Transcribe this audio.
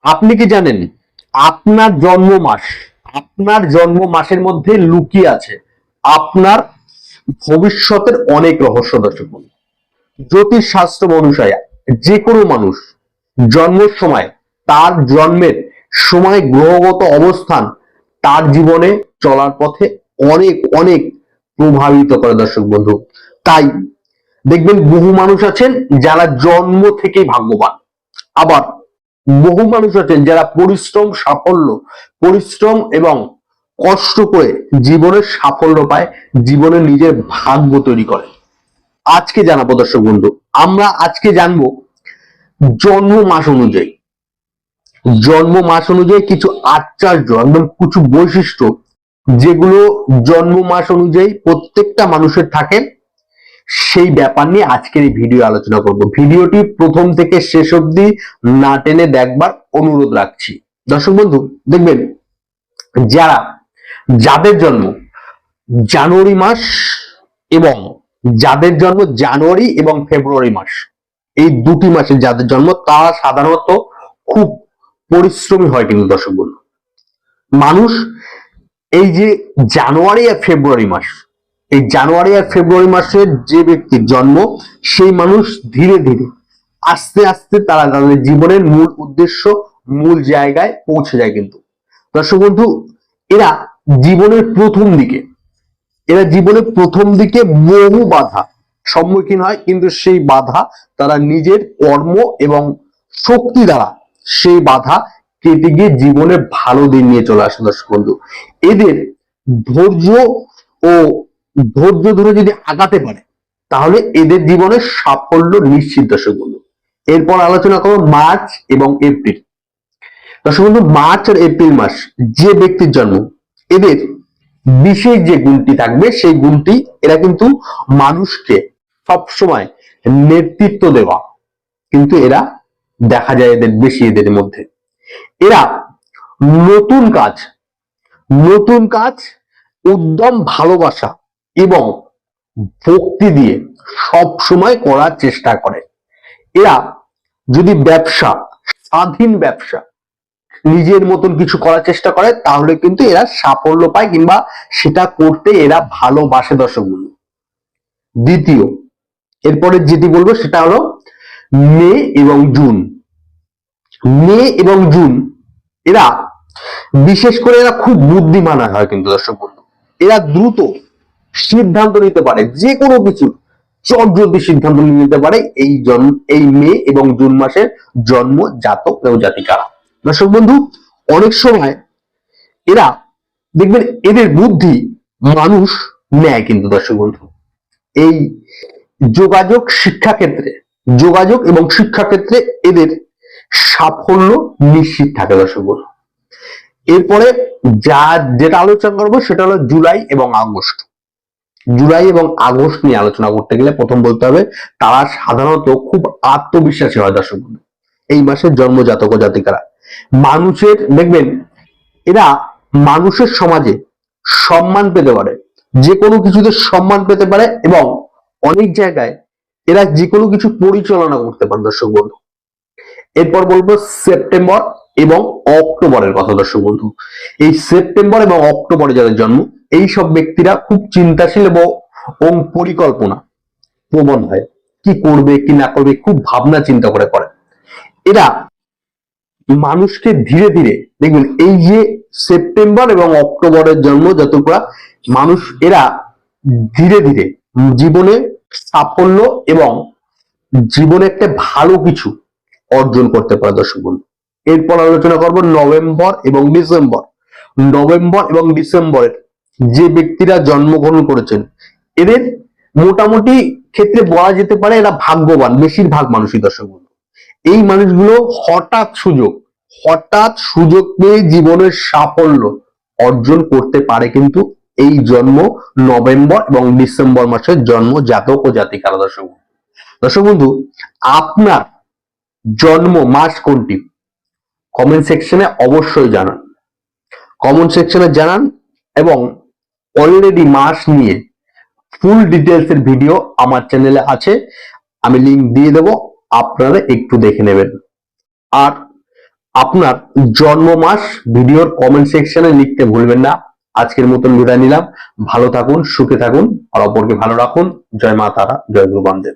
আপনি কি জানেন আপনার জন্ম মাস, আপনার জন্ম মাসের মধ্যে লুকিয়ে আছে আপনার ভবিষ্যতের অনেক রহস্য। দর্শক বন্ধু, জ্যোতিষ শাস্ত্র অনুসারে যে কোনো মানুষ জন্মের সময়, তার জন্মের সময় গ্রহগত অবস্থান তার জীবনে চলার পথে অনেক অনেক প্রভাবিত করে। দর্শক বন্ধু, তাই দেখবেন বহু মানুষ আছেন যারা জন্ম থেকেই ভাগ্যবান, আবার বহু মানুষ আছেন যারা পরিশ্রম, সাফল্য, পরিশ্রম এবং কষ্ট করে জীবনের সাফল্য পায়, জীবনে নিজের ভাগ্য তৈরি করে। আজকে জানাবো দর্শক বন্ধু, আমরা আজকে জানবো জন্ম মাস অনুযায়ী, জন্ম মাস অনুযায়ী কিছু আশ্চর্য একদম কিছু বৈশিষ্ট্য যেগুলো জন্ম মাস অনুযায়ী প্রত্যেকটা মানুষের থাকে, সেই ব্যাপার নিয়ে আজকের এই ভিডিও আলোচনা করব। ভিডিওটি প্রথম থেকে শেষ অবধি না টেনে দেখবার অনুরোধ রাখছি। দর্শক বন্ধু, দেখবেন যারা যাদের জন্ম জানুয়ারি মাস এবং যাদের জন্ম জানুয়ারি এবং ফেব্রুয়ারি মাস, এই দুটি মাসে যাদের জন্ম তারা সাধারণত খুব পরিশ্রমী হয়। কিন্তু দর্শক বন্ধু, মানুষ এই যে জানুয়ারি আর ফেব্রুয়ারি মাস, এই জানুয়ারি আর ফেব্রুয়ারি মাসের যে ব্যক্তির জন্ম, সেই মানুষ ধীরে ধীরে আস্তে আস্তে তারা তাদের জীবনের মূল উদ্দেশ্য, মূল জায়গায় পৌঁছে যায়। কিন্তু দর্শক বন্ধু, এরা জীবনের প্রথম দিকে, বহু বাধা সম্মুখীন হয়, কিন্তু সেই বাধা তারা নিজের কর্ম এবং শক্তি দ্বারা সেই বাধা কেটে গিয়ে জীবনে ভালো দিন নিয়ে চলে আসে। দর্শক বন্ধু, এদের ধৈর্য ও ধৈর্য ধরে যদি আগাতে পারে তাহলে এদের জীবনে সাফল্য নিশ্চিত। দর্শক বন্ধু, এরপর আলোচনা করব মার্চ এবং এপ্রিল। দর্শক বন্ধু, মার্চ আর এপ্রিল মাস যে ব্যক্তির জন্ম, এদের বিশেষ যে গুণটি থাকবে সেই গুণটি, এরা কিন্তু মানুষকে সবসময় নেতৃত্ব দেওয়া, কিন্তু এরা দেখা যায় এদের বেশি, এদের মধ্যে এরা নতুন কাজ, উদ্যম, ভালোবাসা এবং ভক্তি দিয়ে সব সময় করার চেষ্টা করে। এরা যদি ব্যবসা, স্বাধীন ব্যবসা, নিজের মতন কিছু করার চেষ্টা করে তাহলে কিন্তু এরা সাফল্য পায়, কিংবা সেটা করতে এরা ভালোবাসে। দর্শক বন্ধু, দ্বিতীয়, এরপরে যেটি বলবো সেটা হলো মে এবং জুন। মে এবং জুন এরা বিশেষ করে এরা খুব বুদ্ধিমান হয়। কিন্তু দর্শক বন্ধু, এরা দ্রুত সিদ্ধান্ত নিতে পারে, যে কোনো কিছু চটজলদি সিদ্ধান্ত নিতে পারে এই মে এবং জুন মাসের জন্ম জাতক এবং জাতিকারা। দর্শক বন্ধু, অনেক সময় এরা দেখবেন এদের বুদ্ধি মানুষ নেয়। কিন্তু দর্শক বন্ধু, এই যোগাযোগ এবং শিক্ষা ক্ষেত্রে এদের সাফল্য নিশ্চিত থাকে। দর্শক বন্ধু, এরপরে যেটা আলোচনা করবো সেটা হলো জুলাই এবং আগস্ট। জুলাই এবং আগস্ট নিয়ে আলোচনা করতে গেলে প্রথম বলতে হবে তারা সাধারণত খুব আত্মবিশ্বাসী হয়। দর্শক বন্ধু, এই মাসের জন্ম জাতক ও জাতিকারা মানুষের, দেখবেন এরা মানুষের সমাজে সম্মান পেতে পারে, যে কোনো কিছুতে সম্মান পেতে পারে এবং অনেক জায়গায় এরা যে কোনো কিছু পরিচালনা করতে পারে। দর্শক বন্ধু, এরপর বলবো সেপ্টেম্বর এবং অক্টোবরের কথা। দর্শক বন্ধু, এই সেপ্টেম্বর এবং অক্টোবরে যাদের জন্ম, এই সব ব্যক্তিরা খুব চিন্তাশীল এবং পরিকল্পনা প্রবণ হয়, কি করবে কি না করবে খুব ভাবনা চিন্তা করে করে। এরা মানুষকে ধীরে ধীরে, দেখবেন এই যে সেপ্টেম্বর এবং অক্টোবরের জন্ম জাতকরা মানুষ, এরা ধীরে ধীরে জীবনে সাফল্য এবং জীবনে একটা ভালো কিছু অর্জন করতে পারে। দর্শক বন্ধু, এরপর আলোচনা করব নভেম্বর এবং ডিসেম্বর। নভেম্বর এবং ডিসেম্বরের যে ব্যক্তিরা জন্মগ্রহণ করেছেন, এদের মোটামুটি ক্ষেত্রে বলা যেতে পারে এরা ভাগ্যবান, বেশিরভাগ মানুষই। দর্শক বন্ধু, এই মানুষগুলো হঠাৎ সুযোগ পেয়ে জীবনের সাফল্য অর্জন করতে পারে, কিন্তু এই জন্ম নভেম্বর এবং ডিসেম্বর মাসের জন্ম জাতক ও জাতিকারা। দর্শক বন্ধু, আপনার জন্ম মাস কোনটি কমেন্ট সেকশনে অবশ্যই জানান এবং অলরেডি মাস নিয়ে ফুল ডিটেলস এর ভিডিও আমার চ্যানেলে আছে, আমি লিংক দিয়ে দেবো, আপনারা একটু দেখে নেবেন। আর আপনার জন্ম মাস ভিডিওর কমেন্ট সেকশনে লিখতে ভুলবেন না। আজকের মতন বিদায় নিলাম। ভালো থাকুন, সুখে থাকুন আর অপরকে ভালো রাখুন। জয় মা তারা, জয় গুরু বামদেব।